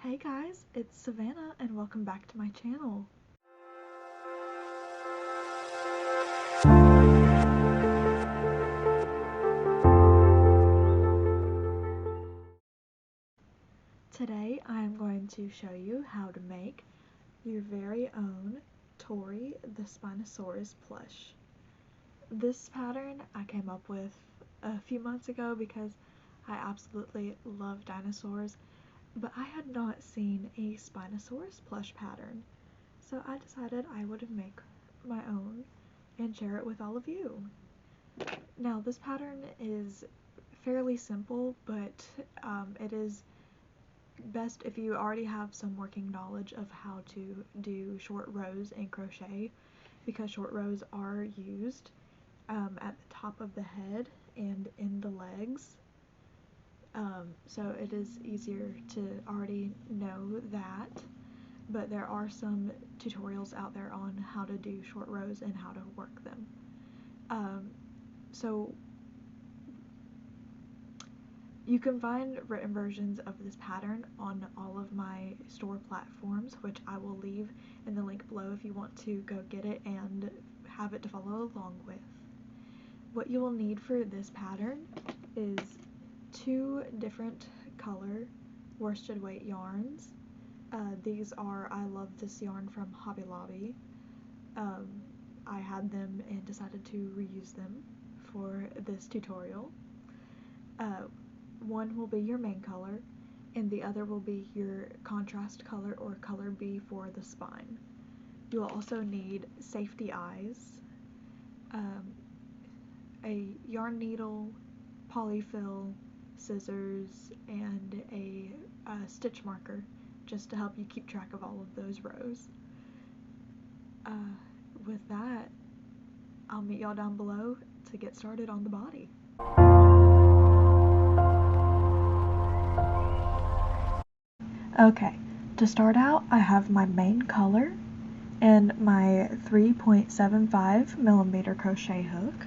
Hey guys, it's Savannah and welcome back to my channel. Today I am going to show you how to make your very own Tori the Spinosaurus plush. This pattern I came up with a few months ago because I absolutely love dinosaurs, but I had not seen a Spinosaurus plush pattern, so I decided I would make my own and share it with all of you. Now this pattern is fairly simple, but it is best if you already have some working knowledge of how to do short rows in crochet, because short rows are used at the top of the head and in the legs. So it is easier to already know that, but there are some tutorials out there on how to do short rows and how to work them. So you can find written versions of this pattern on all of my store platforms, which I will leave in the link below if you want to go get it and have it to follow along with. What you will need for this pattern is 2 different color worsted weight yarns. These are, I love this yarn from Hobby Lobby. I had them and decided to reuse them for this tutorial. One will be your main color, and the other will be your contrast color or color B for the spine. You will also need safety eyes, a yarn needle, polyfill, scissors, and a stitch marker, just to help you keep track of all of those rows. With that, I'll meet y'all down below to get started on the body. Okay, to start out, I have my main color and my 3.75 millimeter crochet hook.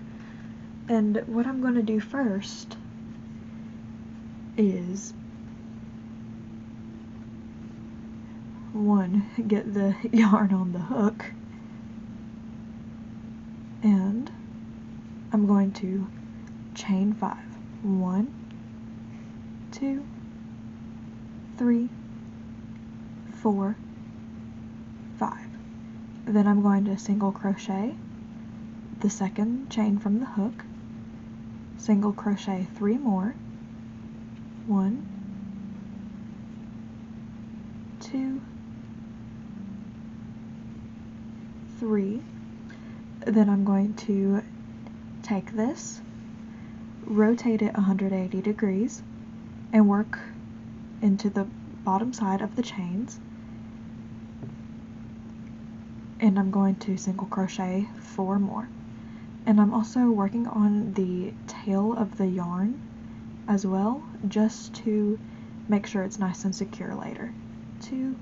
And what I'm going to do first is get the yarn on the hook, and I'm going to chain 5. 1, 2, 3, 4, 5. Then I'm going to single crochet the second chain from the hook, single crochet 3 more, 1, 2, 3. Then I'm going to take this, rotate it 180 degrees, and work into the bottom side of the chains, and I'm going to single crochet 4 more. And I'm also working on the tail of the yarn as well, just to make sure it's nice and secure later. 2,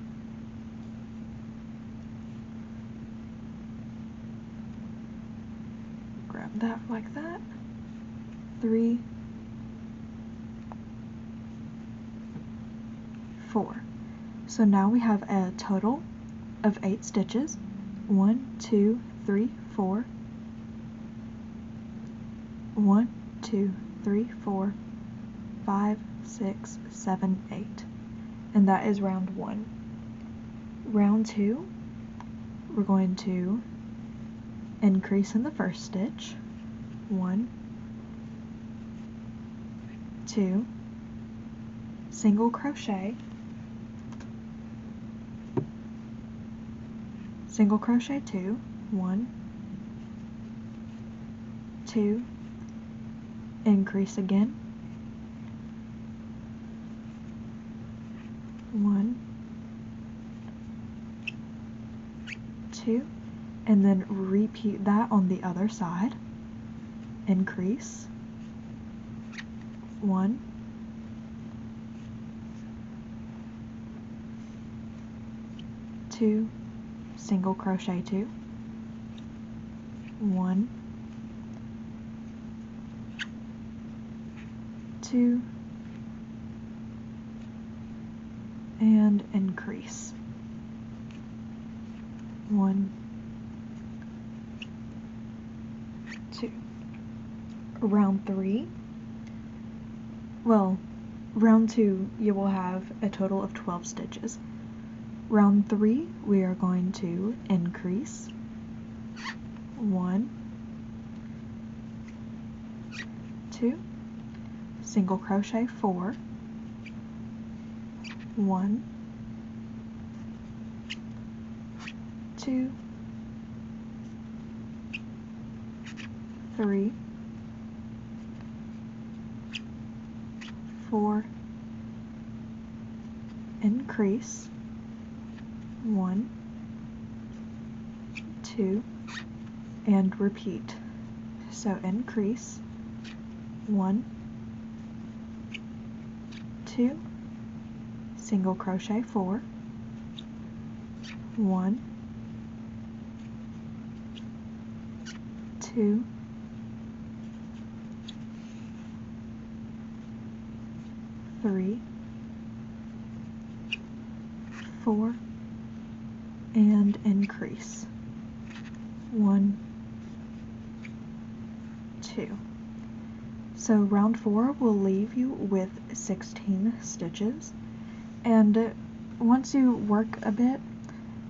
grab that like that, 3, 4. So now we have a total of 8 stitches. 1, 2, 3, 4. 1, 2, 3, 4, 5, 6, 7, 8. And that is round 1. Round 2, we're going to increase in the first stitch. 1, 2, single crochet, single crochet 2, 1, 2, increase again, 1, 2, and then repeat that on the other side. Increase, 1, 2, single crochet 2, 1, 2, and increase. 1, 2. Round 3, well, round 2 you will have a total of 12 stitches. Round 3 we are going to increase. 1, 2, single crochet 4, 1, 2, 3, 4, increase, 1, 2, and repeat. So increase, 1, 2, single crochet 4, 1, 2, 3, 4, and increase. 1, 2. So round 4 will leave you with 16 stitches, and once you work a bit,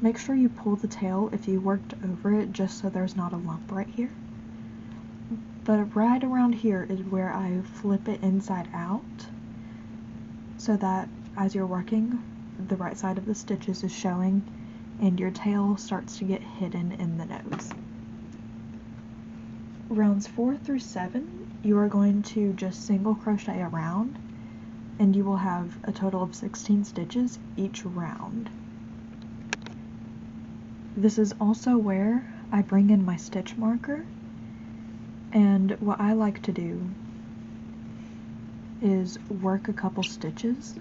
make sure you pull the tail if you worked over it, just so there's not a lump right here. But right around here is where I flip it inside out, so that as you're working, the right side of the stitches is showing and your tail starts to get hidden in the nose. Rounds 4 through 7, you are going to just single crochet around, and you will have a total of 16 stitches each round. This is also where I bring in my stitch marker, and what I like to do is work a couple stitches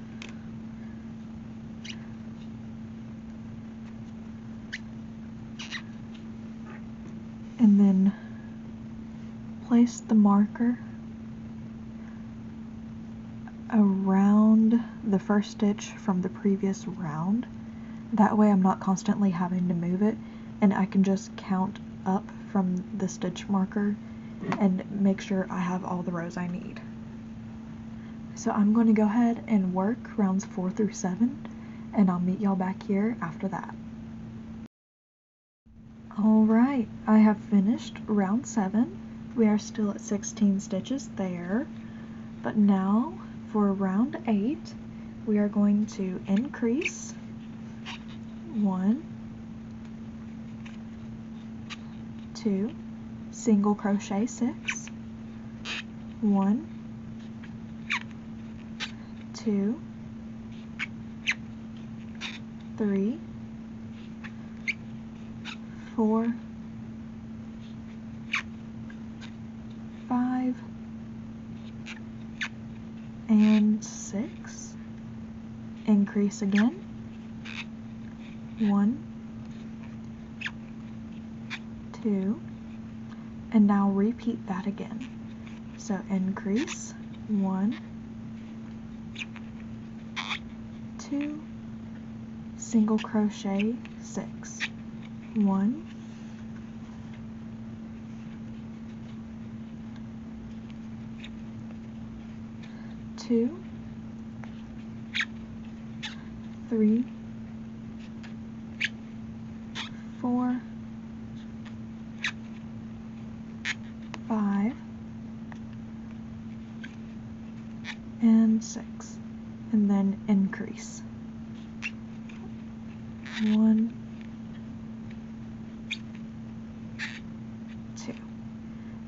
and then place the marker around the first stitch from the previous round. That way I'm not constantly having to move it, and I can just count up from the stitch marker and make sure I have all the rows I need. So I'm going to go ahead and work rounds 4 through 7, and I'll meet y'all back here after that. Alright, I have finished round 7. We are still at 16 stitches there, but now for round 8, we are going to increase 1, 2, single crochet 6, 1, 2, 3, 4, 5, and 6. Increase again. 1, 2, and now repeat that again. So increase 1, 2, single crochet 6, 1, 2, 3, 4, 5, and 6, and then increase. 1, 2.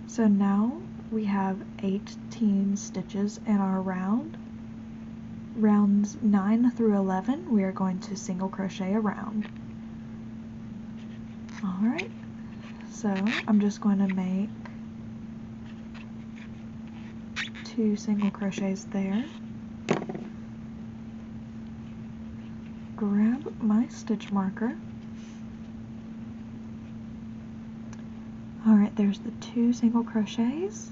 So now we have 18 stitches in our round. Rounds 9 through 11, we are going to single crochet around. Alright, so I'm just going to make 2 single crochets there. Grab my stitch marker. Alright, there's the 2 single crochets.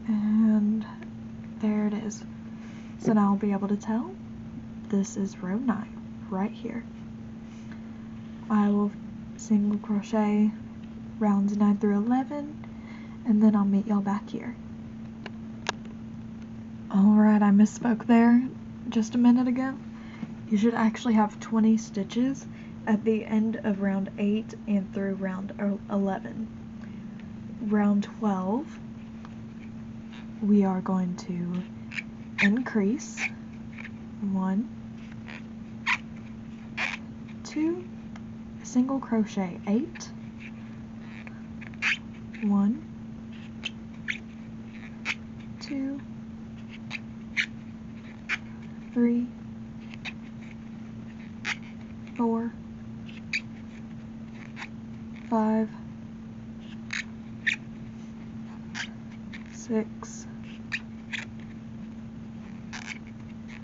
And is. So now I'll be able to tell this is row 9 right here. I will single crochet rounds 9 through 11, and then I'll meet y'all back here. Alright, I misspoke there just a minute ago. You should actually have 20 stitches at the end of round 8 and through round 11. Round 12, we are going to increase 1, 2, single crochet 8, 1, 2, 3, 4, 5, 6,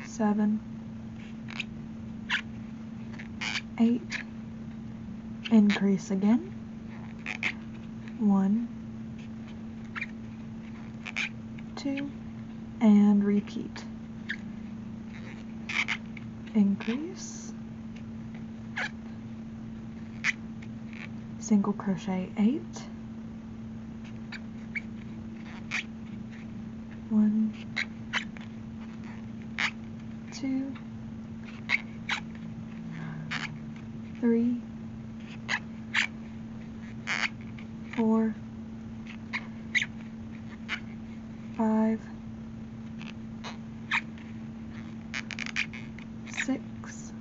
7, 8, increase again, 1, 2, and repeat. Increase, single crochet 8, 1, 2, 3, 4, 5, 6,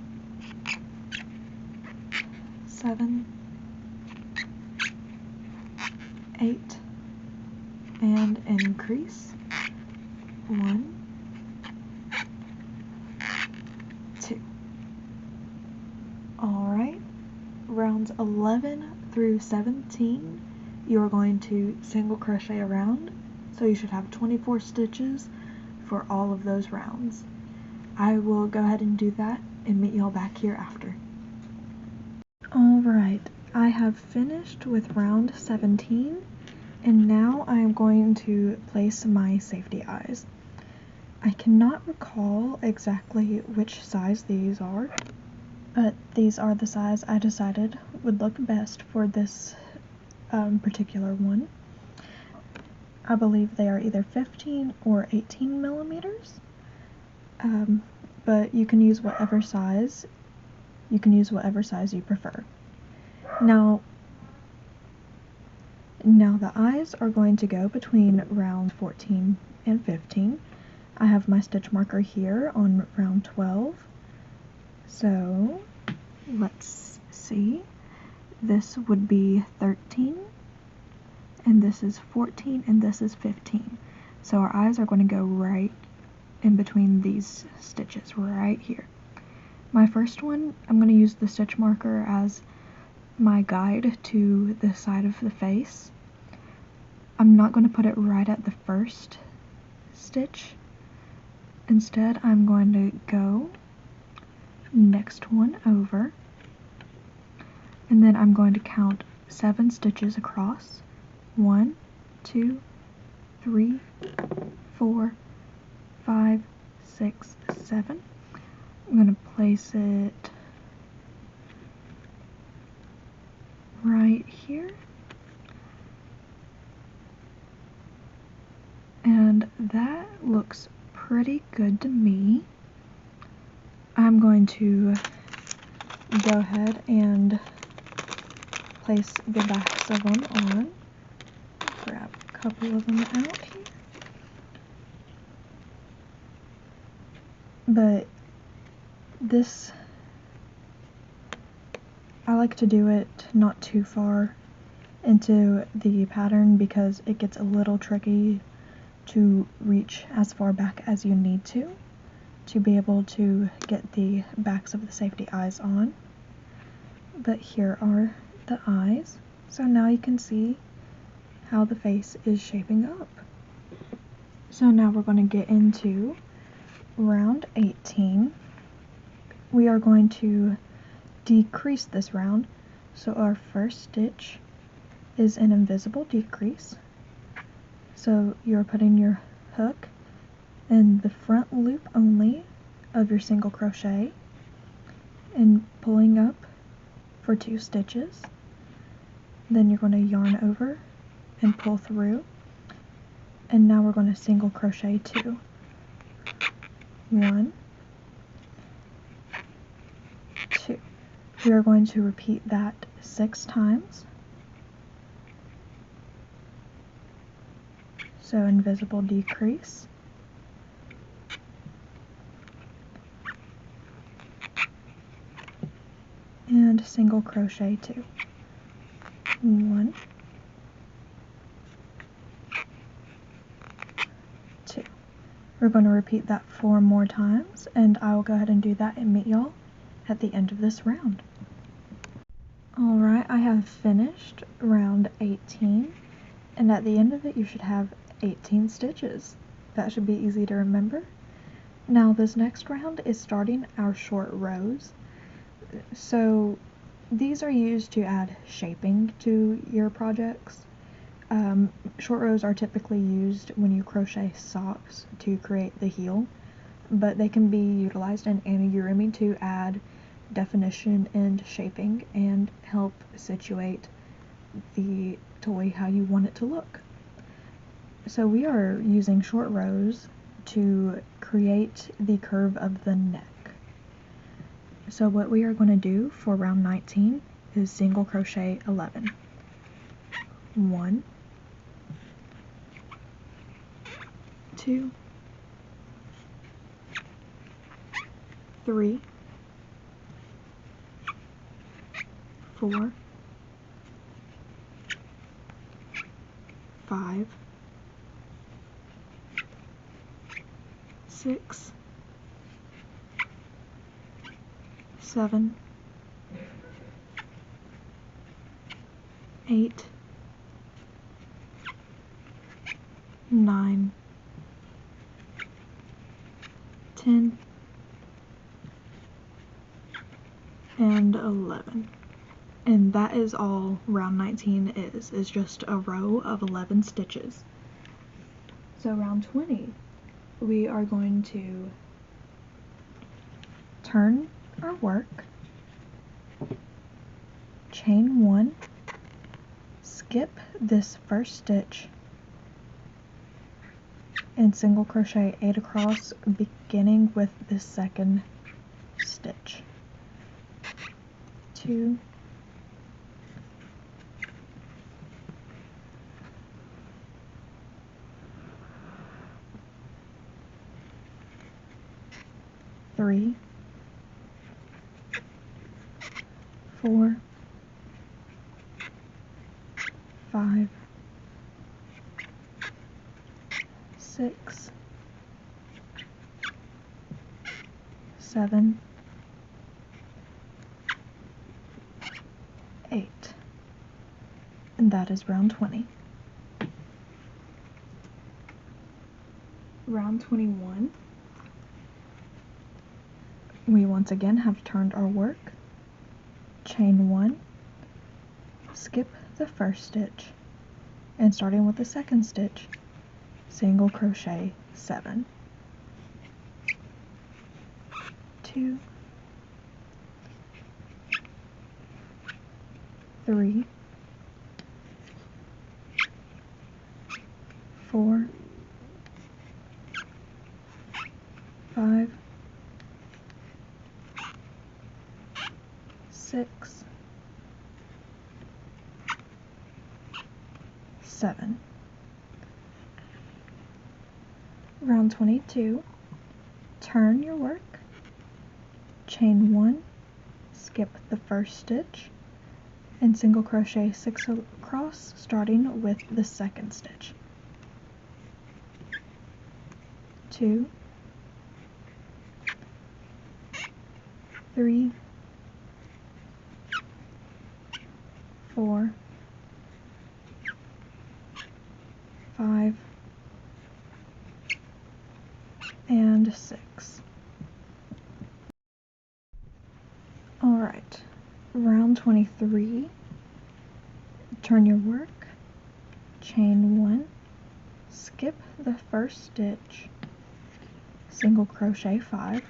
7, 8, and increase, 1, 2. Alright, rounds 11 through 17, you are going to single crochet around, so you should have 24 stitches for all of those rounds. I will go ahead and do that and meet y'all back here after. Alright, I have finished with round 17, and now I am going to place my safety eyes. I cannot recall exactly which size these are, but these are the size I decided would look best for this particular one. I believe they are either 15 or 18 millimeters, but you can use whatever size you prefer. Now the eyes are going to go between round 14 and 15. I have my stitch marker here on round 12. So let's see. This would be 13, and this is 14, and this is 15. So our eyes are going to go right in between these stitches right here. My first one, I'm going to use the stitch marker as my guide to the side of the face. I'm not going to put it right at the first stitch. Instead, I'm going to go next one over, and then I'm going to count 7 stitches across. 1, 2, 3, 4, 5, 6, 7. I'm going to place it right here, and that looks pretty good to me. I'm going to go ahead and place the backs of them on. Grab a couple of them out here. But this, I like to do it not too far into the pattern because it gets a little tricky to reach as far back as you need to be able to get the backs of the safety eyes on. But here are the eyes, so now you can see how the face is shaping up. So now we're going to get into round 18. We are going to decrease this round, so our first stitch is an invisible decrease. So you're putting your hook in the front loop only of your single crochet and pulling up for 2 stitches. Then you're going to yarn over and pull through, and now we're going to single crochet 2. 1, 2. We are going to repeat that 6 times. So invisible decrease, and single crochet 2. 1, 2. We're going to repeat that 4 more times, and I will go ahead and do that and meet y'all at the end of this round. Alright, I have finished round 18, and at the end of it you should have 18 stitches. That should be easy to remember. Now this next round is starting our short rows. So these are used to add shaping to your projects. Short rows are typically used when you crochet socks to create the heel, but they can be utilized in amigurumi to add definition and shaping and help situate the toy how you want it to look. So we are using short rows to create the curve of the neck. So what we are going to do for round 19 is single crochet 11. 1, 2, 3, 4, 5, 6, 7, 8, 9, 10, and 11. And that is all round 19 is just a row of 11 stitches. So round 20, we are going to turn our work, chain 1, skip this first stitch, and single crochet 8 across, beginning with the second stitch. 2, 3, 4, 5, 6, 7, 8. And that is round 20. Round 21, we once again have turned our work, chain 1, skip the first stitch, and starting with the second stitch, single crochet 7. 2, 3, 4, 5, 6, 7. Round 22, turn your work, chain 1, skip the first stitch, and single crochet 6 across, starting with the second stitch. 2, 3, 4, 5, and 6. Alright, round 23, turn your work, chain 1, skip the first stitch, single crochet 5,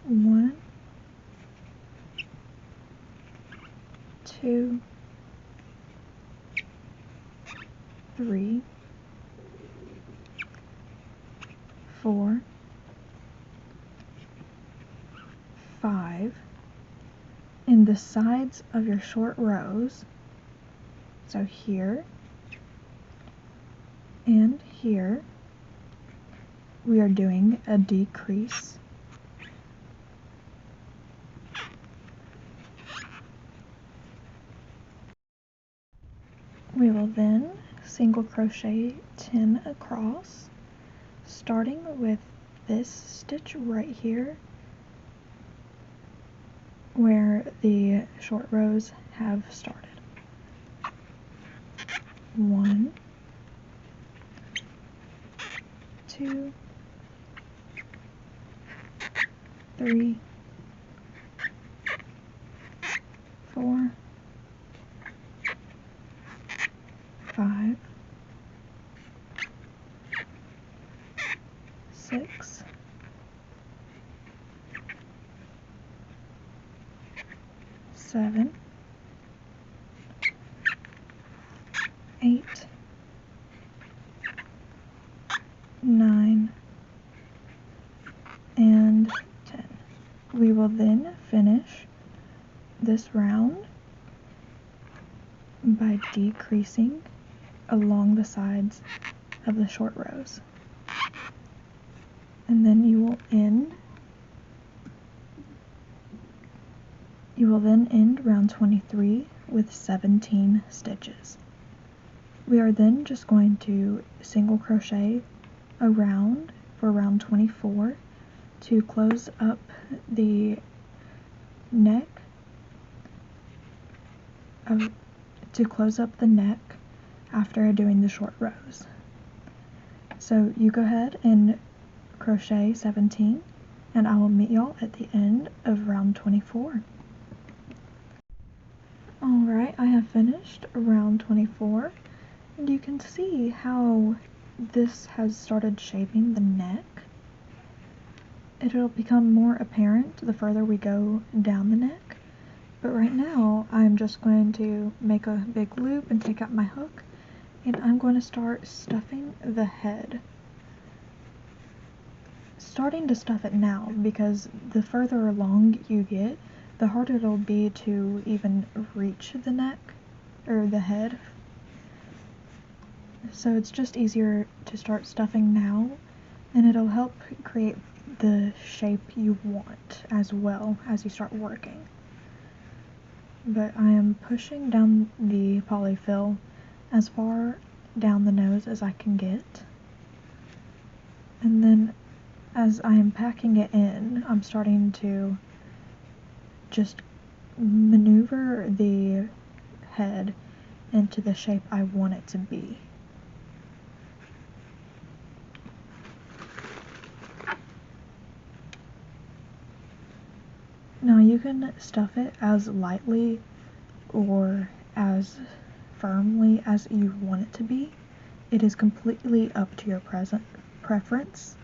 1, 2, 3, 4, 5, in the sides of your short rows, so here and here, we are doing a decrease. We will then single crochet 10 across, starting with this stitch right here where the short rows have started. 1, 2, 3, 4, 5, 6, 7, 8, 9, and 10. We will then finish this round by decreasing along the sides of the short rows. And then you will then end round 23 with 17 stitches. We are then just going to single crochet around for round 24 to close up the neck after doing the short rows. So you go ahead and crochet 17, and I will meet y'all at the end of round 24. Alright, I have finished round 24, and you can see how this has started shaping the neck. It'll become more apparent the further we go down the neck, but right now I'm just going to make a big loop and take out my hook, and I'm going to start stuffing the head. Starting to stuff it now, because the further along you get, the harder it'll be to even reach the neck, or the head. So it's just easier to start stuffing now, and it'll help create the shape you want as well as you start working. But I am pushing down the polyfill as far down the nose as I can get, and then as I am packing it in, I'm starting to just maneuver the head into the shape I want it to be. Now you can stuff it as lightly or as firmly as you want it to be. It is completely up to your preference.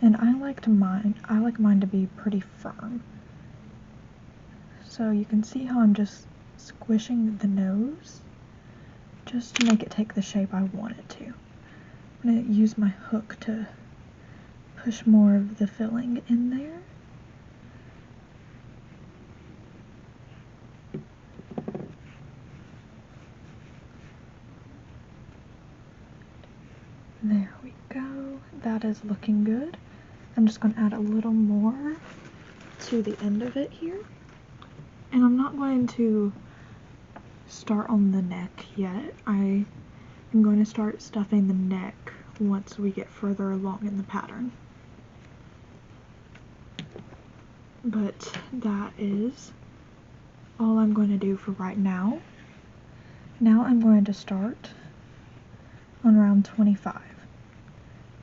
And I like mine to be pretty firm. So you can see how I'm just squishing the nose just to make it take the shape I want it to. I'm going to use my hook to push more of the filling in there. There we go. That is looking good. I'm just going to add a little more to the end of it here. And I'm not going to start on the neck yet. I am going to start stuffing the neck once we get further along in the pattern. But that is all I'm going to do for right now. Now I'm going to start on round 25.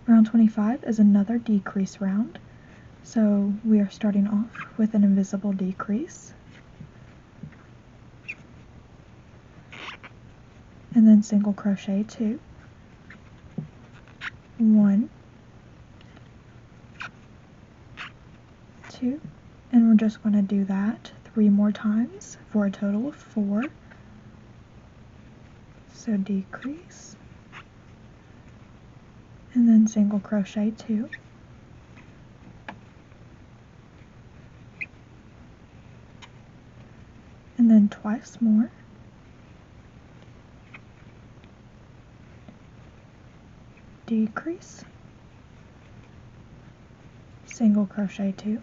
Round 25 is another decrease round, so we are starting off with an invisible decrease, and then single crochet 2, 1, 2, and we're just going to do that 3 more times for a total of 4. So decrease, and then single crochet 2, and then twice more, decrease, single crochet 2,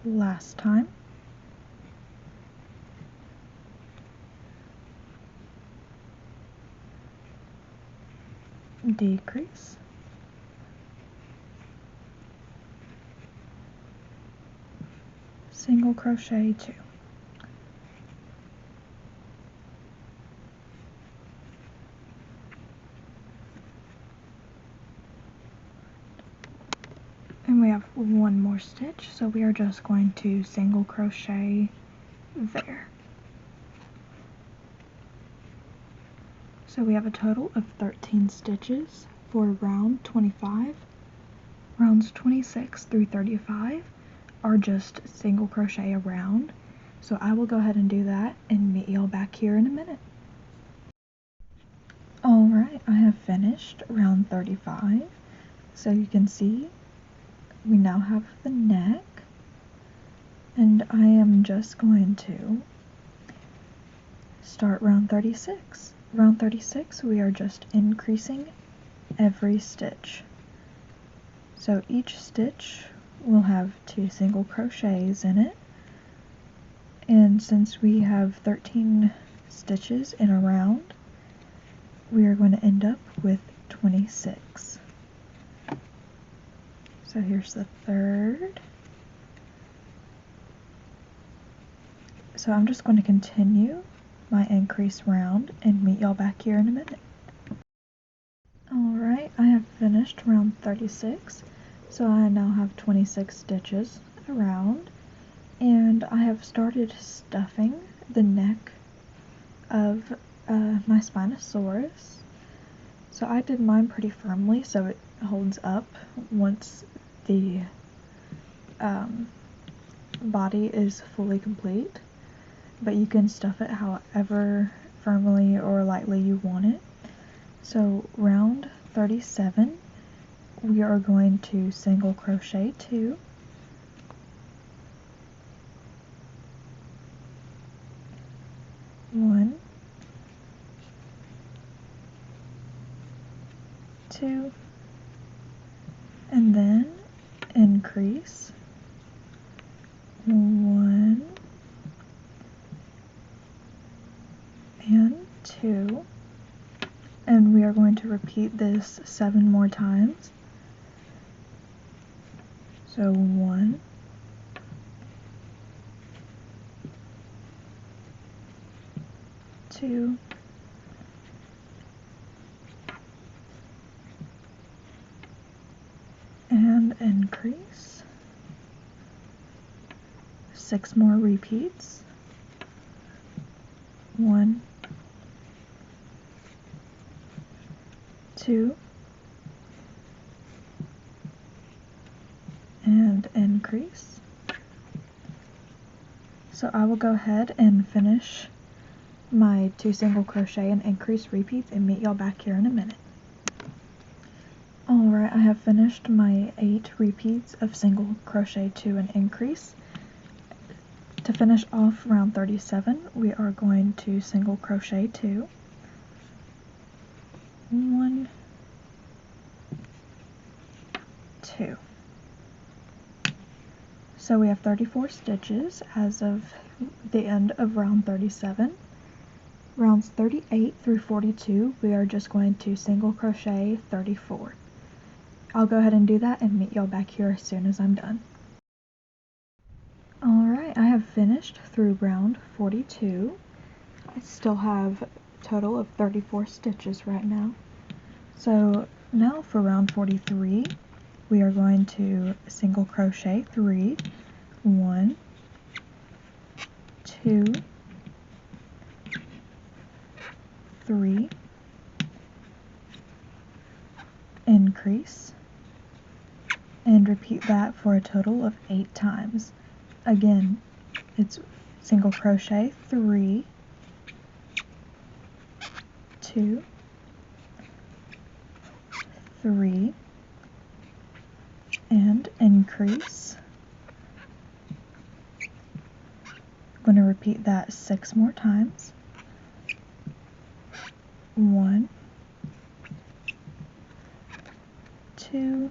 last time, decrease, single crochet 2. And we have one more stitch, so we are just going to single crochet there. So we have a total of 13 stitches for round 25. Rounds 26 through 35 are just single crochet around. So I will go ahead and do that and meet y'all back here in a minute. Alright, I have finished round 35. So you can see we now have the neck, and I am just going to start round 36. Round 36, we are just increasing every stitch. So each stitch will have 2 single crochets in it, and since we have 13 stitches in a round, we are going to end up with 26. So here's the third. So I'm just going to continue my increase round and meet y'all back here in a minute. Alright, I have finished round 36, so I now have 26 stitches around, and I have started stuffing the neck of my Spinosaurus. So I did mine pretty firmly so it holds up once the body is fully complete, but you can stuff it however firmly or lightly you want it. So round 37, we are going to single crochet 2, one, 2, and then increase 1 and 2, and we are going to repeat this 7 more times. So 1, 2, and increase, 6 more repeats, 1, 2, and increase. So I will go ahead and finish my 2 single crochet and increase repeats and meet y'all back here in a minute. Alright, I have finished my 8 repeats of single crochet 2 and increase. To finish off round 37, we are going to single crochet 2, 1, 2. So we have 34 stitches as of the end of round 37. Rounds 38 through 42, we are just going to single crochet 34. I'll go ahead and do that and meet y'all back here as soon as I'm done. Alright, I have finished through round 42. I still have a total of 34 stitches right now. So now for round 43, we are going to single crochet 3, 1, 2, 3, increase, and repeat that for a total of 8 times. Again, it's single crochet 3, 2, 3, and increase. I'm going to repeat that 6 more times. 1, 2,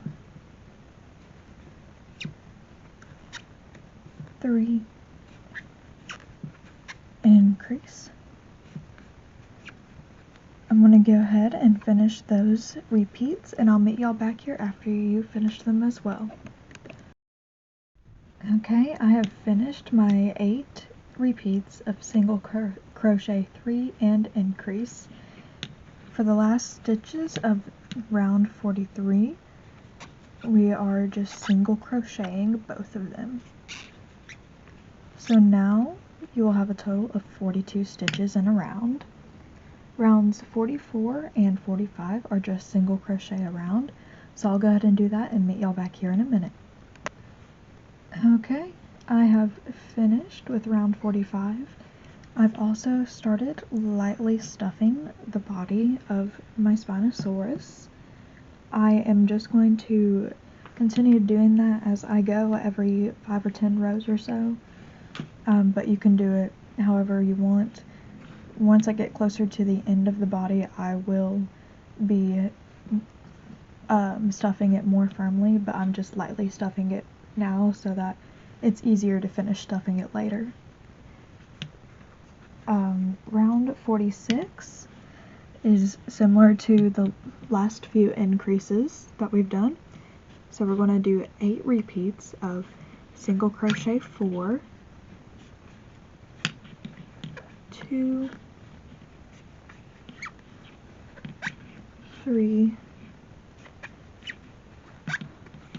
3, increase. I'm going to go ahead and finish those repeats, and I'll meet y'all back here after you finish them as well. Okay, I have finished my 8 repeats of single crochet 3 and increase. For the last stitches of round 43, we are just single crocheting both of them. So now you will have a total of 42 stitches in a round. Rounds 44 and 45 are just single crochet a round, so I'll go ahead and do that and meet y'all back here in a minute. Okay, I have finished with round 45. I've also started lightly stuffing the body of my Spinosaurus. I am just going to continue doing that as I go every 5 or 10 rows or so, but you can do it however you want. Once I get closer to the end of the body, I will be stuffing it more firmly, but I'm just lightly stuffing it now so that it's easier to finish stuffing it later. Round 46 is similar to the last few increases that we've done. So we're going to do 8 repeats of single crochet 4, 2, 3,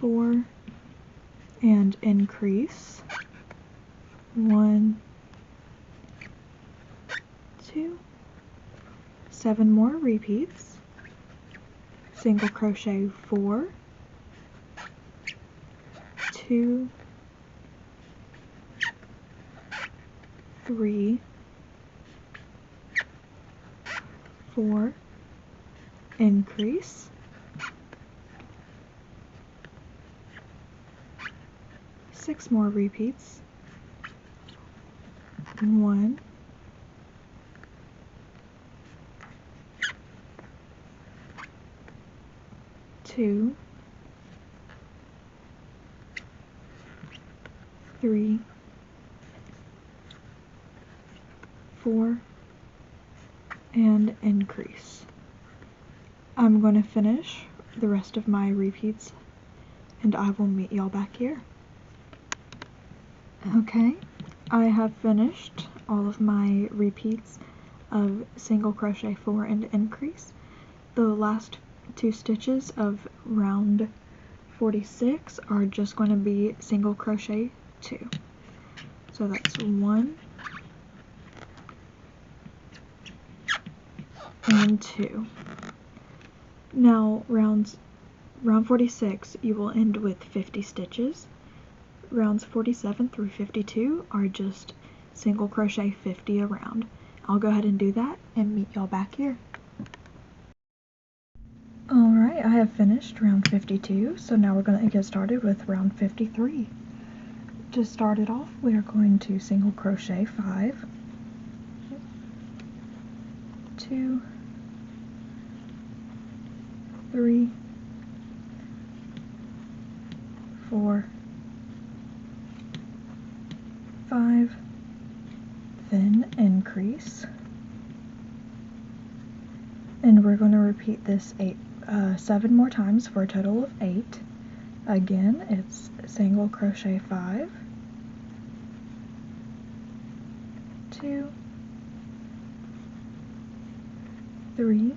4, and increase. 1, 2, 7 more repeats, single crochet 4, 2, 3, 4, increase. 6 more repeats. 1, 2, 3, 4, and increase. I'm going to finish the rest of my repeats and I will meet y'all back here. Okay, I have finished all of my repeats of single crochet 4 and increase. The last 2 stitches of round 46 are just going to be single crochet 2. So that's 1 and 2. Now round 46 you will end with 50 stitches. Rounds 47 through 52 are just single crochet 50 a round. I'll go ahead and do that and meet y'all back here. Alright, I have finished round 52, so now we're going to get started with round 53. To start it off, we are going to single crochet 5, 2, 3, 4, 5, then increase, and we're going to repeat this 7 more times for a total of 8. Again, it's single crochet 5, 2, 3,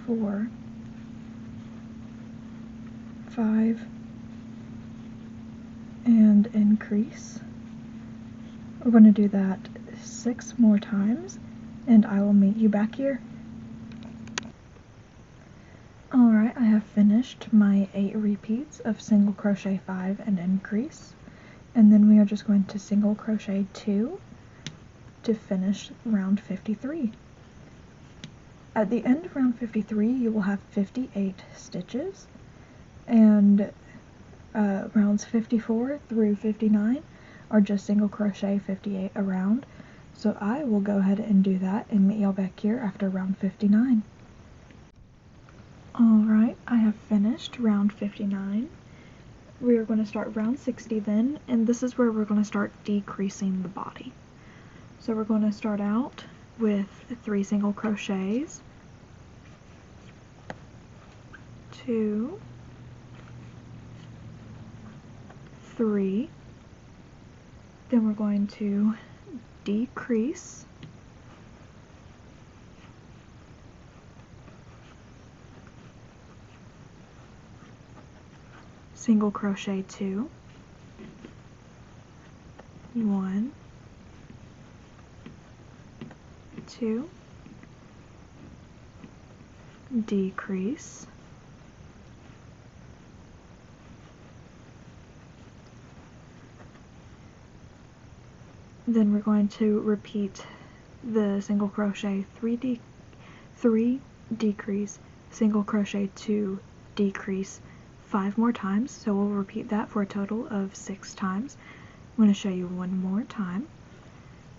4, 5, and increase. We're going to do that 6 more times and I will meet you back here. Alright, I have finished my 8 repeats of single crochet 5 and increase, and then we are just going to single crochet 2 to finish round 53. At the end of round 53 you will have 58 stitches, and rounds 54 through 59 are just single crochet 58 around, so I will go ahead and do that and meet y'all back here after round 59. Alright, I have finished round 59. We are going to start round 60 then, and this is where we're going to start decreasing the body. So we're going to start out with 3 single crochets, 2, 3, then we're going to decrease, single crochet 2, 1, 2, decrease, then we're going to repeat the single crochet 3 decrease, single crochet 2 decrease 5 more times, so we'll repeat that for a total of 6 times. I'm going to show you one more time.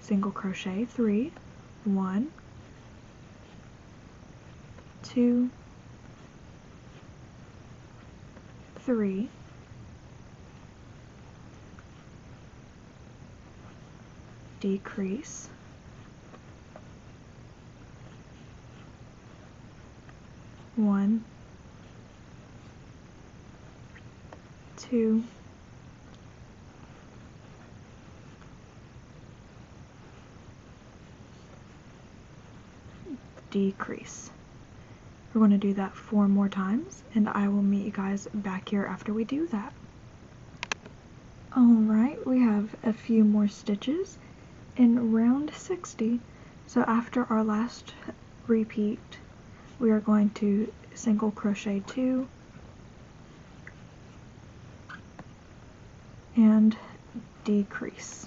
Single crochet 3, 1, 2, 3, decrease, 1, 2, decrease. We're going to do that 4 more times, and I will meet you guys back here after we do that. Alright, we have a few more stitches in round 60, so after our last repeat we are going to single crochet 2 and decrease.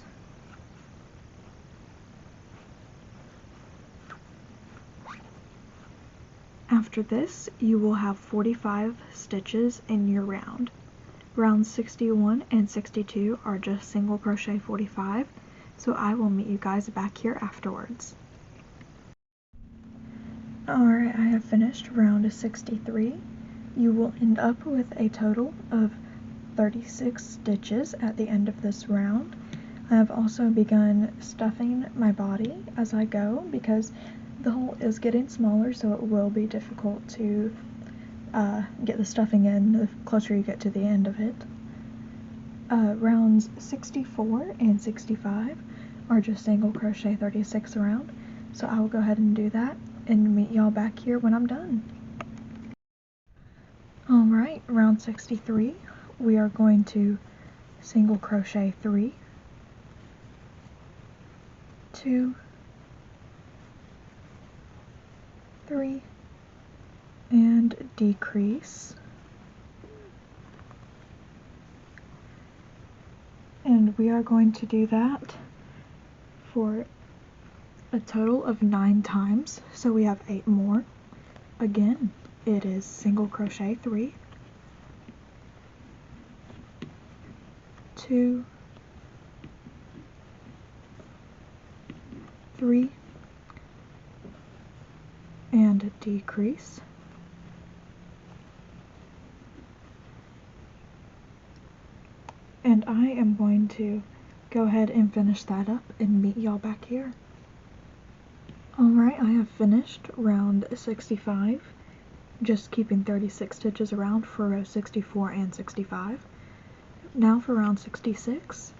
After this, you will have 45 stitches in your round. Rounds 61 and 62 are just single crochet 45, so I will meet you guys back here afterwards. Alright, I have finished round 63. You will end up with a total of 36 stitches at the end of this round. I have also begun stuffing my body as I go because the hole is getting smaller, so it will be difficult to get the stuffing in the closer you get to the end of it. Rounds 64 and 65 are just single crochet 36 around, so I will go ahead and do that and meet y'all back here when I'm done. Alright, round 63, we are going to single crochet 3, 2, 3, and decrease, and we are going to do that for a total of 9 times, so we have 8 more. Again, it is single crochet 3, 2, 3, and decrease, and I am going to go ahead and finish that up and meet y'all back here. Alright, I have finished round 65, just keeping 36 stitches around for row 64 and 65. Now for round 66,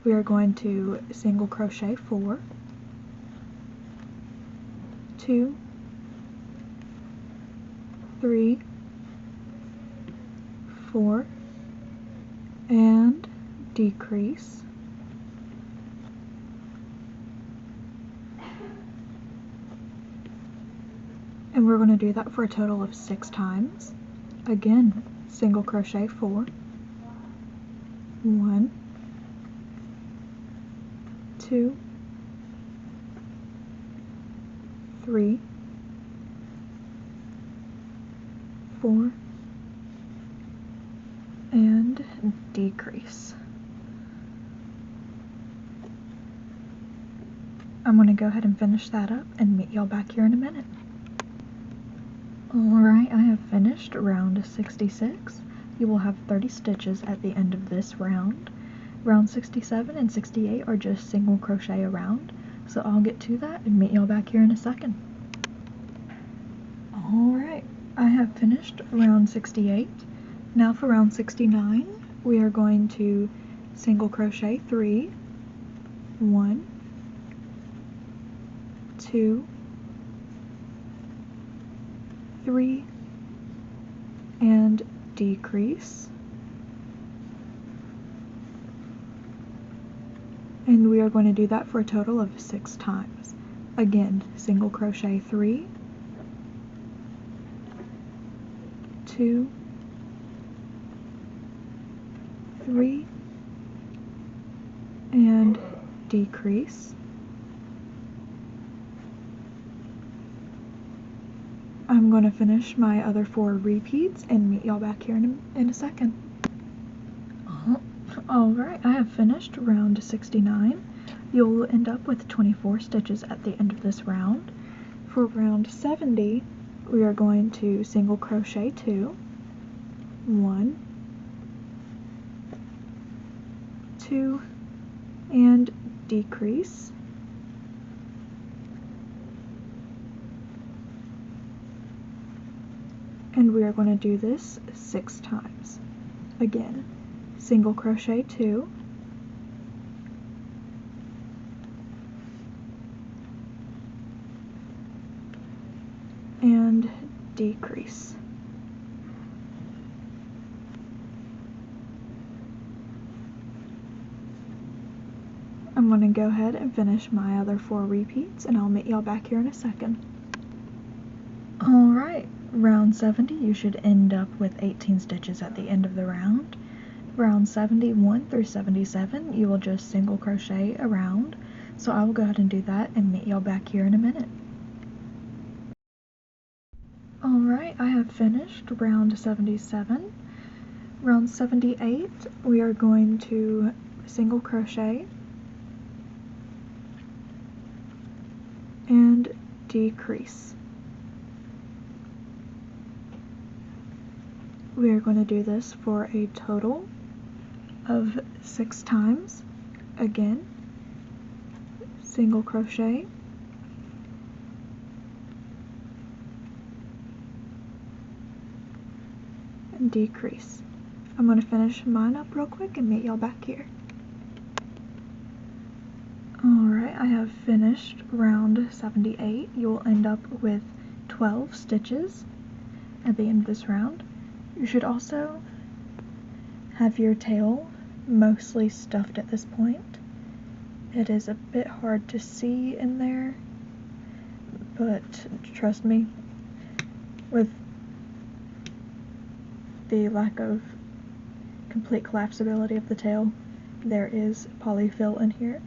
we are going to single crochet 4, 2, 3, 4, and decrease, and we're going to do that for a total of 6 times. Again, single crochet 4, 1, 2, 3, 4, and decrease. I'm going to go ahead and finish that up and meet y'all back here in a minute. Alright, I have finished round 66. You will have 30 stitches at the end of this round. Round 67 and 68 are just single crochet around, so I'll get to that and meet y'all back here in a second. Alright, I have finished round 68. Now for round 69, we are going to single crochet 3, 1, 2, 3, and decrease. And we are going to do that for a total of 6 times. Again, single crochet 3, 2, 3, and decrease. I'm going to finish my other 4 repeats and meet y'all back here in a second. Alright, I have finished round 69. You'll end up with 24 stitches at the end of this round. For round 70, we are going to single crochet 2, 1, 2, and decrease. And we are going to do this 6 times. Again, single crochet 2, and decrease. I'm going to go ahead and finish my other 4 repeats, and I'll meet y'all back here in a second. Alright, round 70 you should end up with 18 stitches at the end of the round. Round 71 through 77 you will just single crochet around, so I will go ahead and do that and meet y'all back here in a minute. Alright, I have finished round 77. Round 78 we are going to single crochet and decrease. We are going to do this for a total of 6 times. Again, single crochet, and decrease. I'm going to finish mine up real quick and meet y'all back here. Alright, I have finished round 78. You'll end up with 12 stitches at the end of this round. You should also have your tail mostly stuffed at this point. It is a bit hard to see in there, but trust me, with the lack of complete collapsibility of the tail, there is polyfill in here.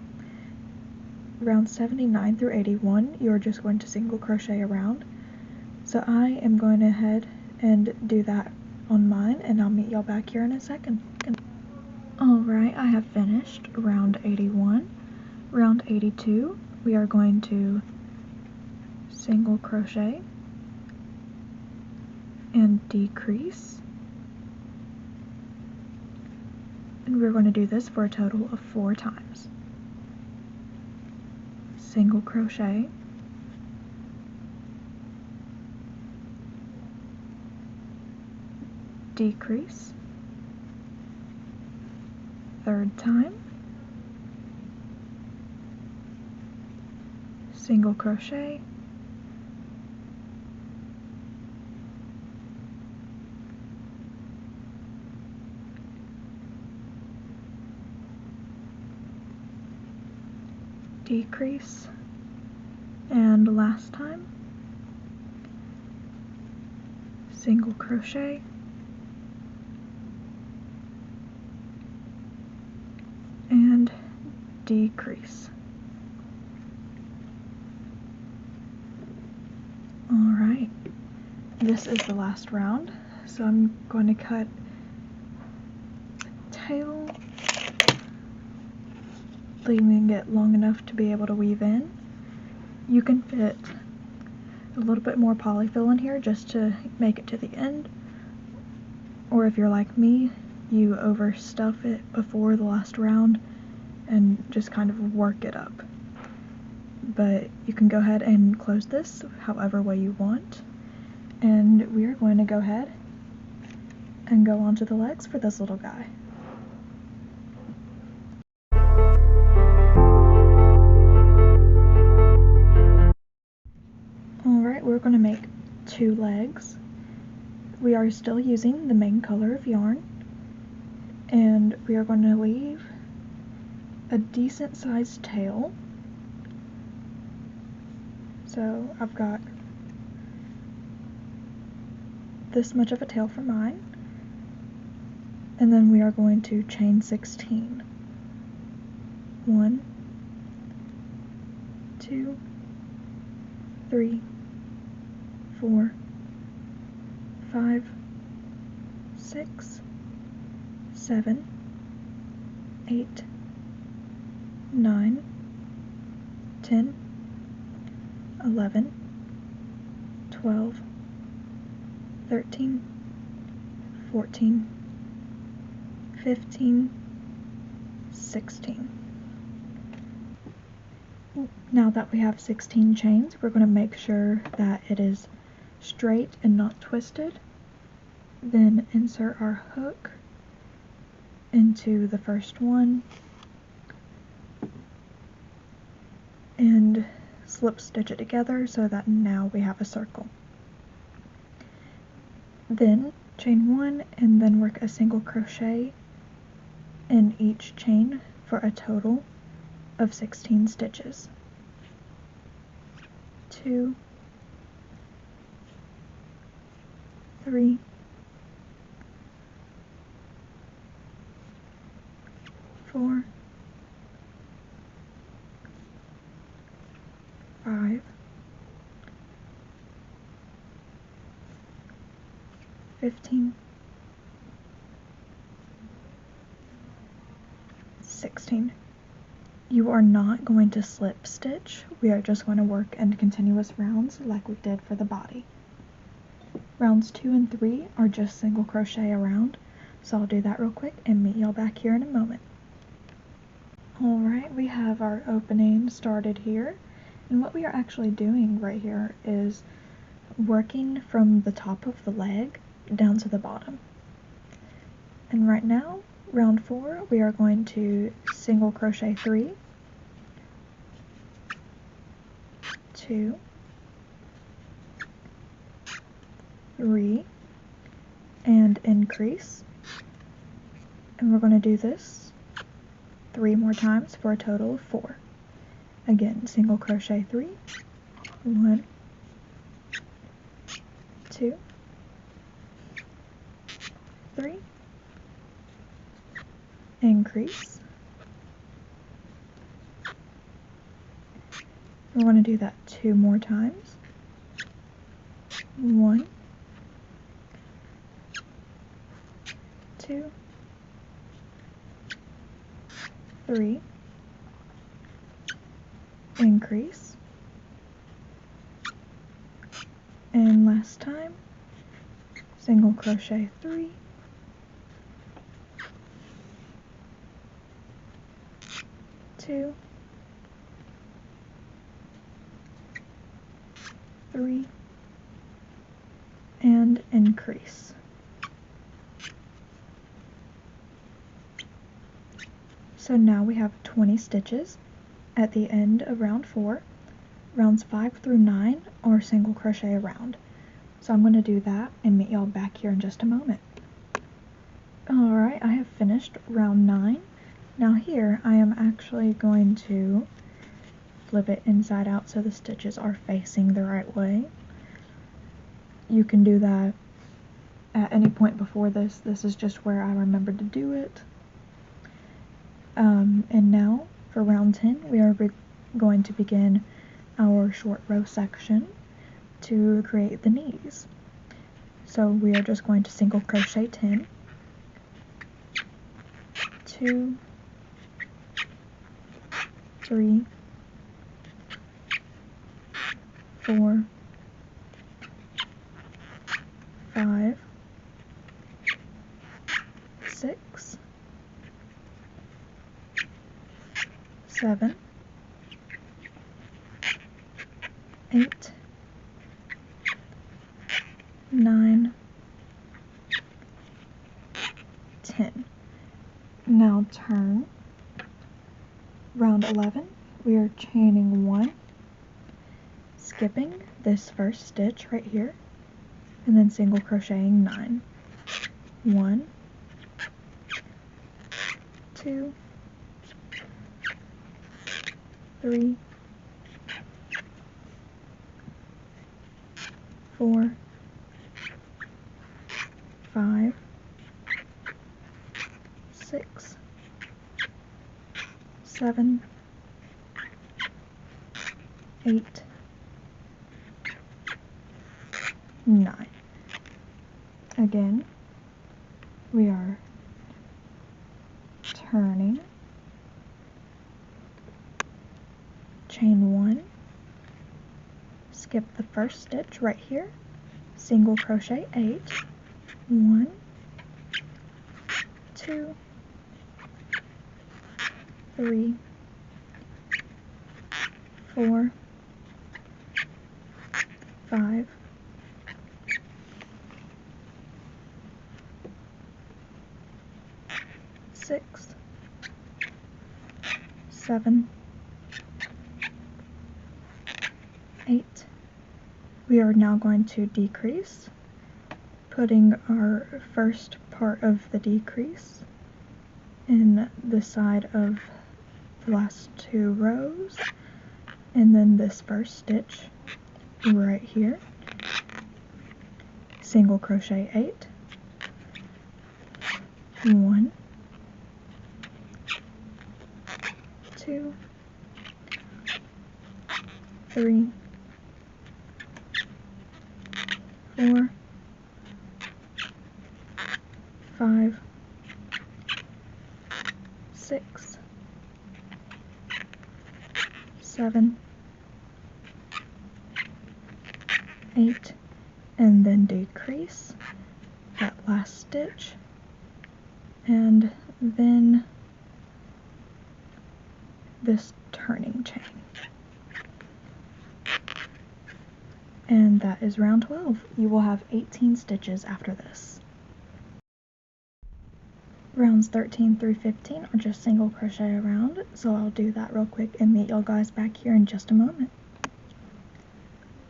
Round 79 through 81, you're just going to single crochet around. So I am going ahead and do that on mine, and I'll meet y'all back here in a second. Alright, I have finished round 81. Round 82, we are going to single crochet and decrease. And we're going to do this for a total of 4 times. Single crochet, decrease, 3rd time, single crochet, decrease, and last time, single crochet, decrease. Alright, this is the last round, so I'm going to cut the tail, leaving it long enough to be able to weave in. You can fit a little bit more polyfill in here just to make it to the end, or if you're like me, you overstuff it before the last round and just kind of work it up. But you can go ahead and close this however way you want, and we are going to go ahead and go onto the legs for this little guy. Alright, we're going to make 2 legs. We are still using the main color of yarn, and we are going to leave a decent sized tail. So I've got this much of a tail for mine, and then we are going to chain 16. 1, 2, 3, 4, 5, 6, 7, 8, 9, 10, 11, 12, 13, 14, 15, 16. Now that we have 16 chains, we're going to make sure that it is straight and not twisted. Then insert our hook into the first one and slip stitch it together so that now we have a circle. Then chain 1 and then work a single crochet in each chain for a total of 16 stitches. 2, 3, 4, 5, 15, 16. You are not going to slip stitch. We are just going to work in continuous rounds like we did for the body. Rounds 2 and 3 are just single crochet around, so I'll do that real quick and meet y'all back here in a moment. Alright, we have our opening started here, and what we are actually doing right here is working from the top of the leg down to the bottom. And right now, round 4, we are going to single crochet 3, 2, 3, and increase. And we're going to do this 3 more times for a total of 4. Again, single crochet 3, 1, 2, 3, increase. We're going to do that 2 more times. 1, 2, 3, increase, and last time, single crochet 3, 2, 3, and increase. So now we have 20 stitches at the end of round 4. Rounds 5 through 9 are single crochet around. So I'm going to do that and meet y'all back here in just a moment. Alright, I have finished round 9. Now here I am actually going to flip it inside out so the stitches are facing the right way. You can do that at any point before this. This is just where I remembered to do it. And now For round 10, we are going to begin our short row section to create the knees. So we are just going to single crochet 10, 2, 3, 4, 5, 6, 7, 8, 9, 10. Now turn. Round 11, we are chaining 1, skipping this first stitch right here, and then single crocheting 9. 1, 2, 3, 4, 5, 6, 7, 8, 9. Again, we are turning, chain 1, skip the first stitch right here, single crochet 8, 1, 2, 3, 4, 5, 6, 7, 8. We are now going to decrease, putting our first part of the decrease in the side of the last 2 rows, and then this first stitch right here, single crochet 8, 1, 2, 3, 4, 5, 6, 7, 8, and then decrease that last stitch, and then this turning chain. And that is round 12. You will have 18 stitches after this. Rounds 13 through 15 are just single crochet around, so I'll do that real quick and meet y'all guys back here in just a moment.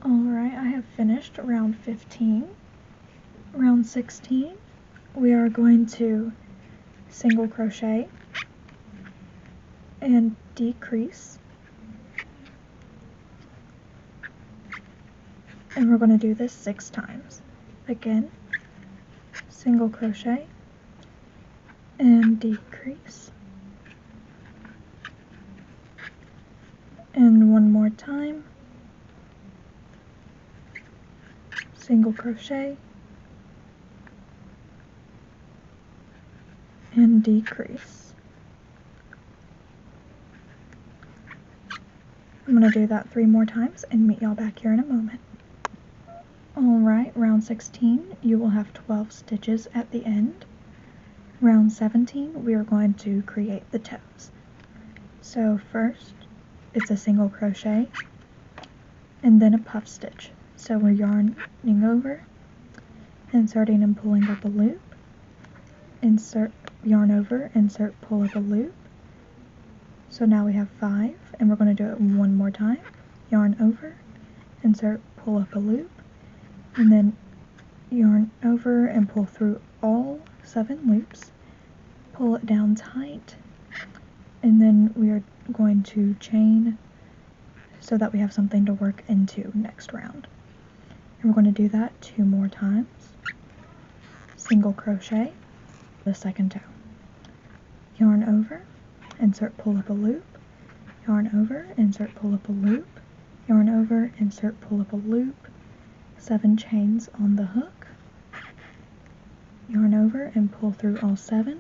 Alright, I have finished round 15. Round 16, we are going to single crochet and decrease, and we're going to do this 6 times. Again, single crochet and decrease, and one more time, single crochet and decrease. I'm going to do that 3 more times and meet y'all back here in a moment. Alright, round 16, you will have 12 stitches at the end. Round 17, we are going to create the toes. So first, it's a single crochet, and then a puff stitch. So we're yarning over, inserting and pulling up a loop, insert, yarn over, insert, pull up a loop. So now we have 5, and we're going to do it one more time. Yarn over, insert, pull up a loop, and then yarn over and pull through all 7 loops, pull it down tight, and then we are going to chain so that we have something to work into next round. And we're going to do that 2 more times. Single crochet, the second toe. Yarn over, insert, pull up a loop, yarn over, insert, pull up a loop, yarn over, insert, pull up a loop, 7 chains on the hook, yarn over and pull through all 7,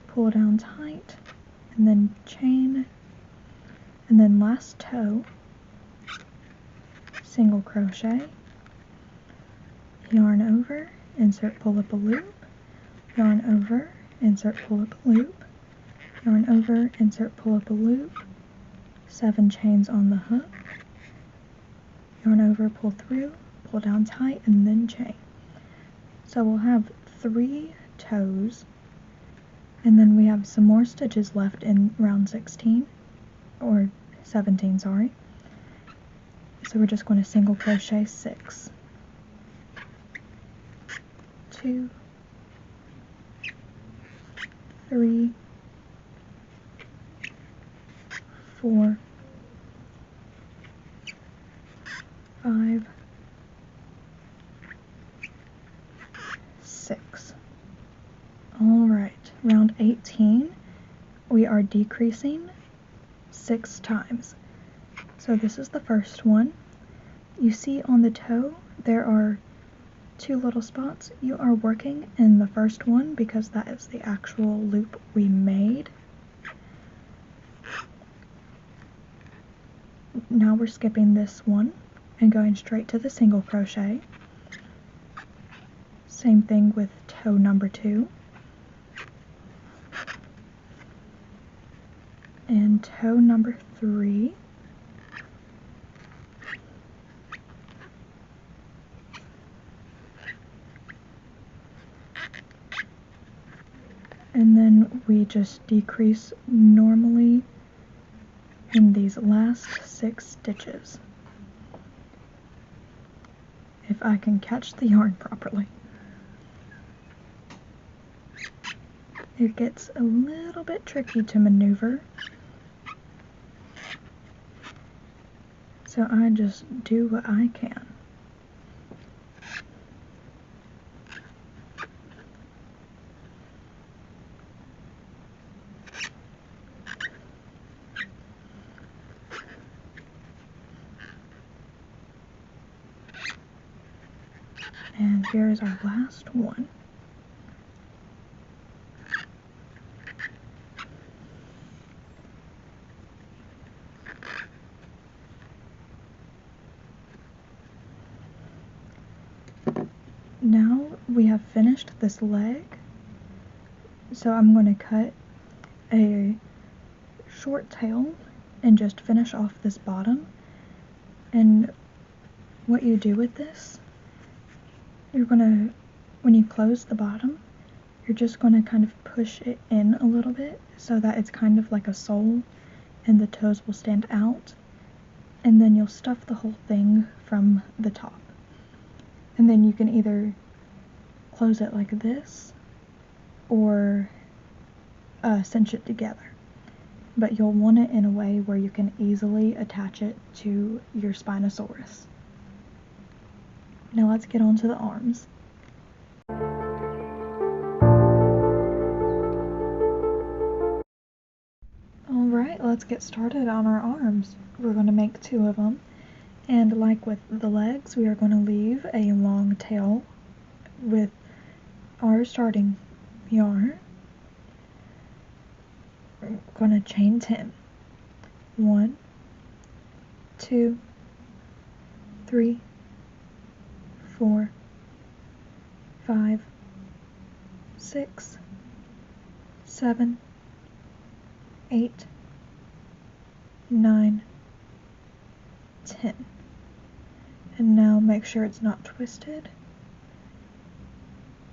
pull down tight, and then chain, and then last toe, single crochet, yarn over, insert, pull up a loop, yarn over, insert, pull up a loop, yarn over, insert, pull up a loop, 7 chains on the hook, yarn over, pull through, pull down tight, and then chain. So we'll have 3 toes, and then we have some more stitches left in round 16, or 17, sorry. So we're just going to single crochet 6, 2, 3, 4, 5, 6. Alright, round 18, we are decreasing 6 times. So this is the first one. You see on the toe there are 2 little spots. You are working in the first one because that is the actual loop we made. Now we're skipping this one and going straight to the single crochet. Same thing with toe number 2 and toe number 3. And then we just decrease normally in these last 6 stitches. If I can catch the yarn properly. It gets a little bit tricky to maneuver, so I just do what I can. And here is our last one. Now we have finished this leg, so I'm going to cut a short tail and just finish off this bottom. And what you do with this, you're going to, when you close the bottom, you're just going to kind of push it in a little bit so that it's kind of like a sole and the toes will stand out, and then you'll stuff the whole thing from the top. And then you can either close it like this or cinch it together. But you'll want it in a way where you can easily attach it to your Spinosaurus. Now let's get on to the arms. Alright, let's get started on our arms. We're going to make 2 of them. And like with the legs, we are going to leave a long tail with our starting yarn. We're going to chain 10. 1, 2, 3, 4, 5, 6, 7, 8, 9, 10. And now make sure it's not twisted,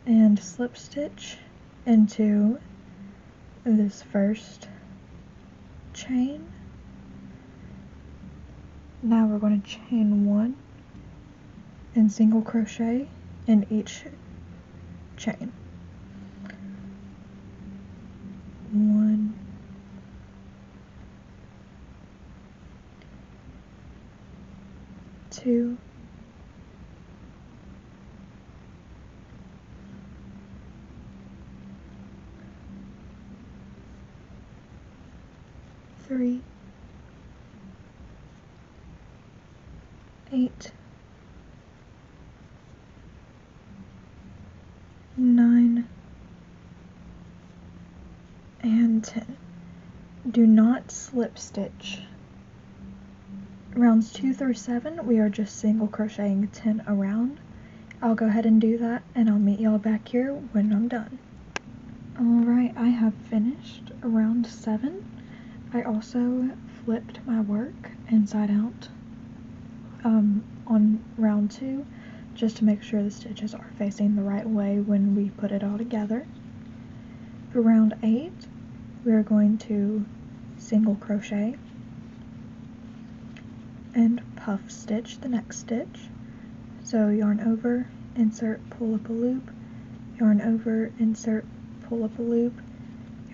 and slip stitch into this first chain. Now we're going to chain 1 and single crochet in each chain. 1, 2, 3, 8, 9, and 10. Do not slip stitch. Rounds 2 through 7, we are just single crocheting 10 around. I'll go ahead and do that, and I'll meet y'all back here when I'm done. Alright, I have finished round 7. I also flipped my work inside out on round 2, just to make sure the stitches are facing the right way when we put it all together. For round 8, we are going to single crochet and puff stitch the next stitch. So yarn over, insert, pull up a loop, yarn over, insert, pull up a loop,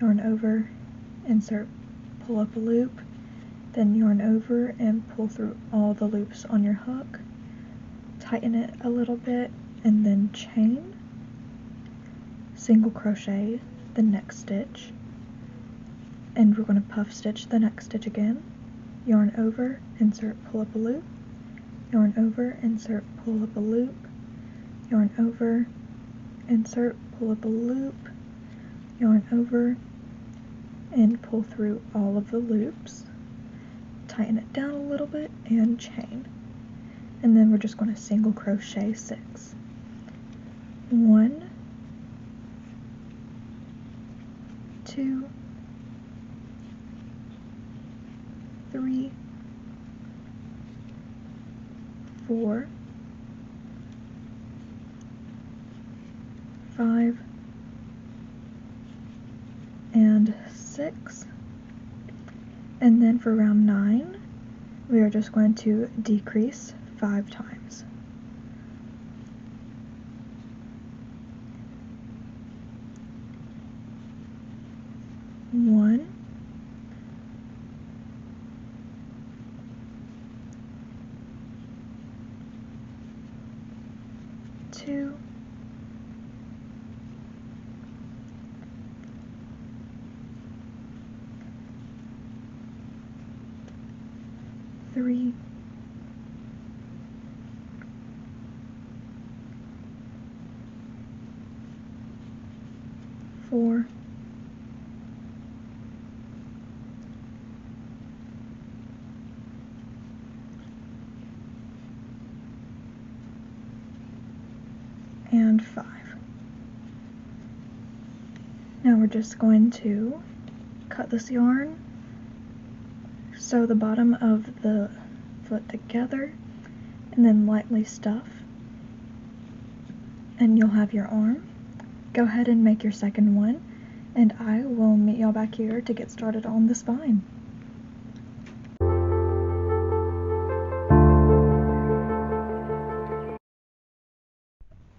yarn over, insert, pull up a loop, then yarn over and pull through all the loops on your hook, tighten it a little bit, and then chain, single crochet the next stitch, and we're going to puff stitch the next stitch again, yarn over, insert, pull up a loop, yarn over, insert, pull up a loop, yarn over, insert, pull up a loop, yarn over, and pull through all of the loops, tighten it down a little bit, and chain. And then we're just going to single crochet 6. 1, 2, 3, 4, 5, and 6. And then for round 9, we are just going to decrease 5 times. 1, 2, 3, 4, 5. Now we're just going to cut this yarn, sew the bottom of the foot together, and then lightly stuff, and you'll have your arm. Go ahead and make your second one, and I will meet y'all back here to get started on the spine.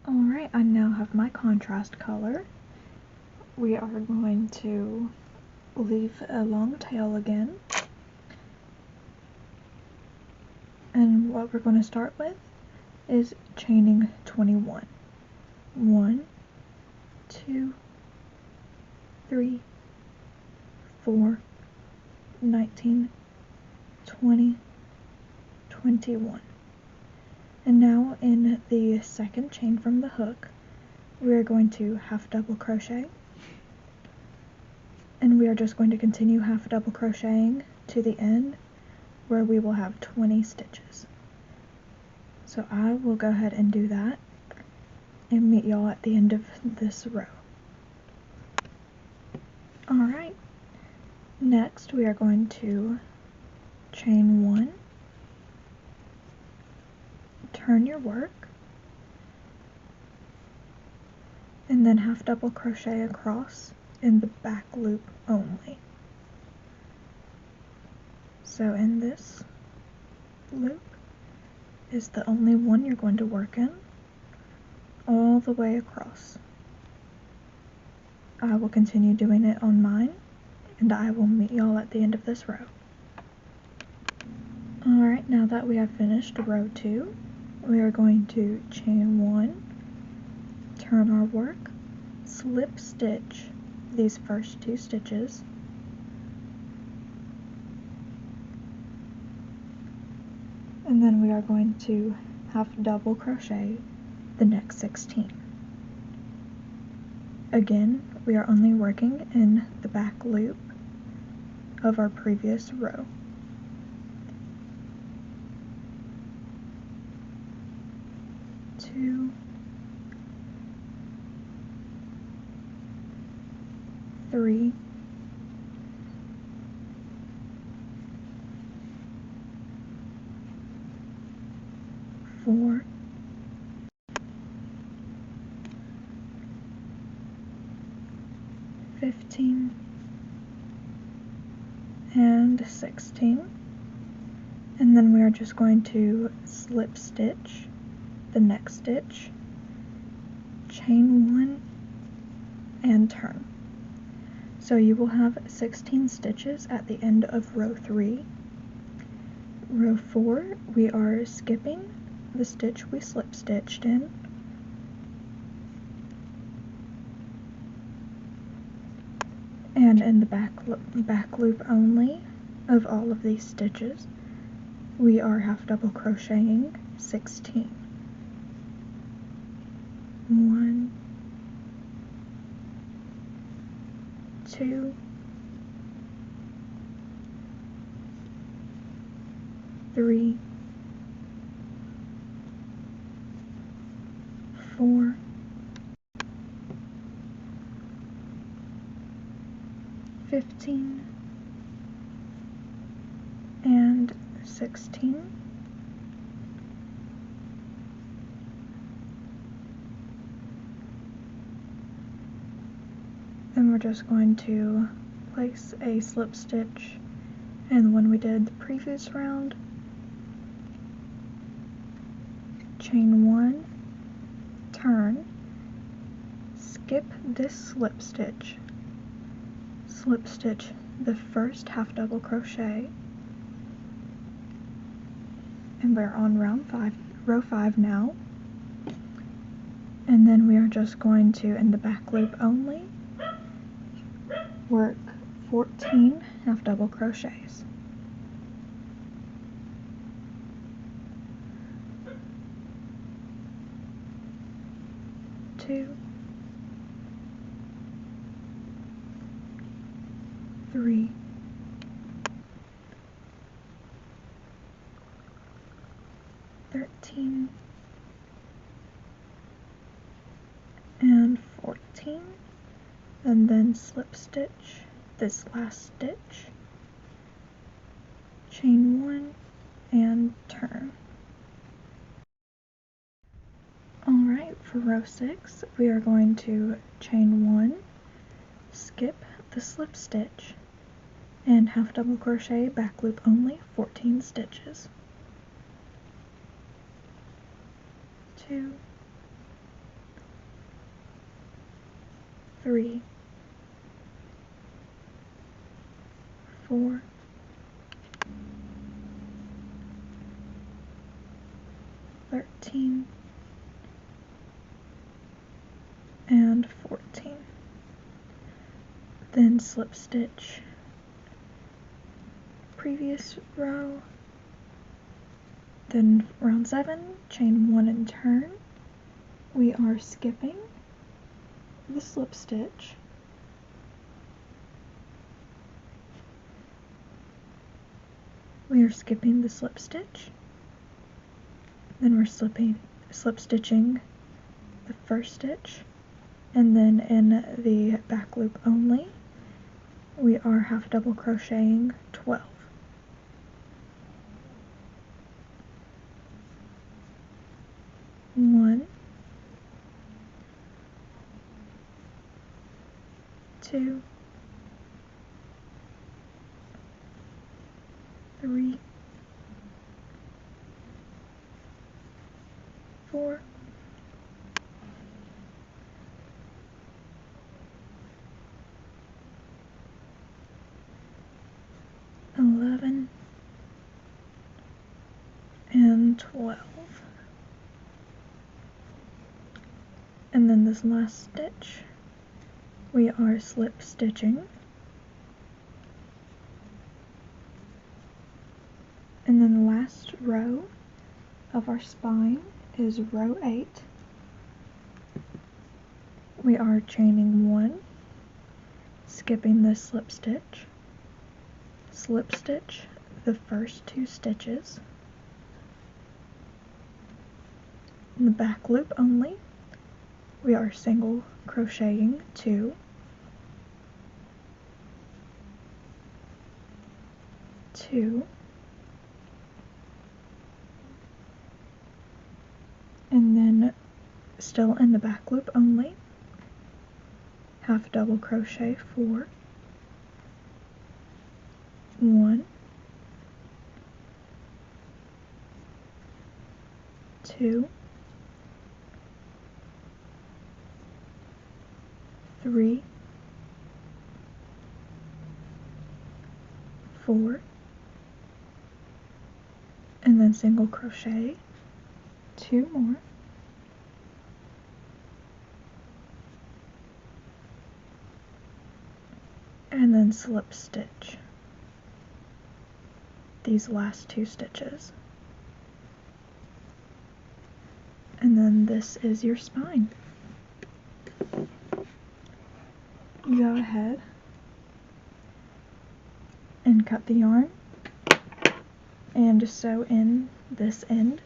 Alright, I now have my contrast color. We are going to leave a long tail again. And what we're going to start with is chaining 21. 1, 2, 3, 4, 19, 20, 21. And now in the second chain from the hook, we are going to half double crochet, and we are just going to continue half double crocheting to the end where we will have 20 stitches. So I will go ahead and do that and meet y'all at the end of this row. Alright, next we are going to chain 1, turn your work, and then half double crochet across in the back loop only. So in this loop is the only one you're going to work in, all the way across. I will continue doing it on mine, and I will meet y'all at the end of this row. Alright, now that we have finished row 2, we are going to chain 1, turn our work, slip stitch these first 2 stitches, and then we are going to half double crochet the next 16. Again, we are only working in the back loop of our previous row. Two, three, four, 15, and 16, and then we are just going to slip stitch the next stitch, chain 1, and turn. So you will have 16 stitches at the end of row 3. Row 4, we are skipping the stitch we slip stitched in, and in the back loop only of all of these stitches, we are half double crocheting 16. 1, 2, 3, 4, 15, and 16. Then we're just going to place a slip stitch in the one we did the previous round, chain 1, turn, skip this slip stitch the first half double crochet, and we're on row 5 now, and then we are just going to, in the back loop only, work 14 half double crochets. 2, 3, 13, and 14, and then slip stitch this last stitch, chain 1, and turn. Alright, for row 6, we are going to chain 1, skip the slip stitch, and half double crochet back loop only 14 stitches. 2, 3, 4, 13, and 14. Then slip stitch previous row, then round 7, chain 1 and turn. We are skipping the slip stitch, then we're slip stitching the first stitch, and then in the back loop only, we are half double crocheting 12. 1, 2, 3, 4, 11, and 12. And then this last stitch, we are slip stitching, and then the last row of our spine is row 8. We are chaining 1, skipping the slip stitch the first 2 stitches. In the back loop only, we are single crocheting 2, 2, and then still in the back loop only, half double crochet 4, 1, 2, 3, 4, and then single crochet 2 more, and then slip stitch these last 2 stitches. And then this is your spine. You go ahead and cut the yarn and sew in this end,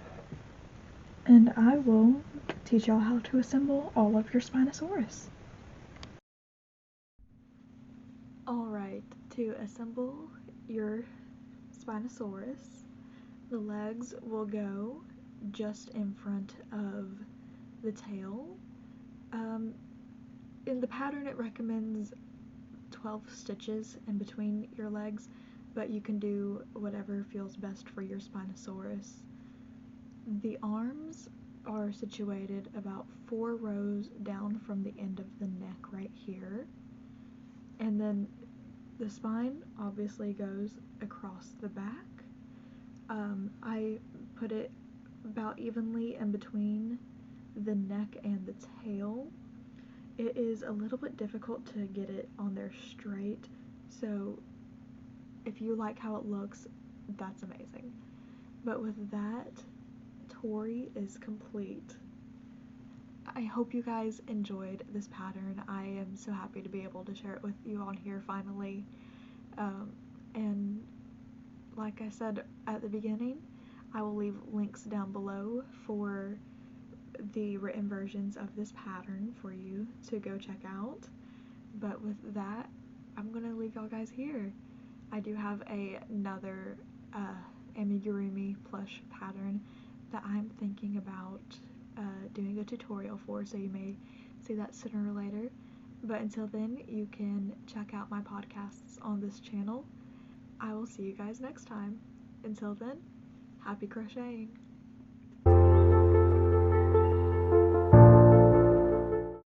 and I will teach y'all how to assemble all of your Spinosaurus. Alright, to assemble your Spinosaurus, the legs will go just in front of the tail. In the pattern it recommends 12 stitches in between your legs, but you can do whatever feels best for your Spinosaurus. The arms are situated about 4 rows down from the end of the neck right here, and then the spine obviously goes across the back. I put it about evenly in between the neck and the tail. It is a little bit difficult to get it on there straight, so if you like how it looks, that's amazing. But with that, Tori is complete. I hope you guys enjoyed this pattern. I am so happy to be able to share it with you on here finally. And like I said at the beginning, I will leave links down below for the written versions of this pattern for you to go check out. But with that, I'm gonna leave y'all guys here. I do have another amigurumi plush pattern that I'm thinking about doing a tutorial for, so you may see that sooner or later. But until then, you can check out my podcasts on this channel. I will see you guys next time. Until then, happy crocheting!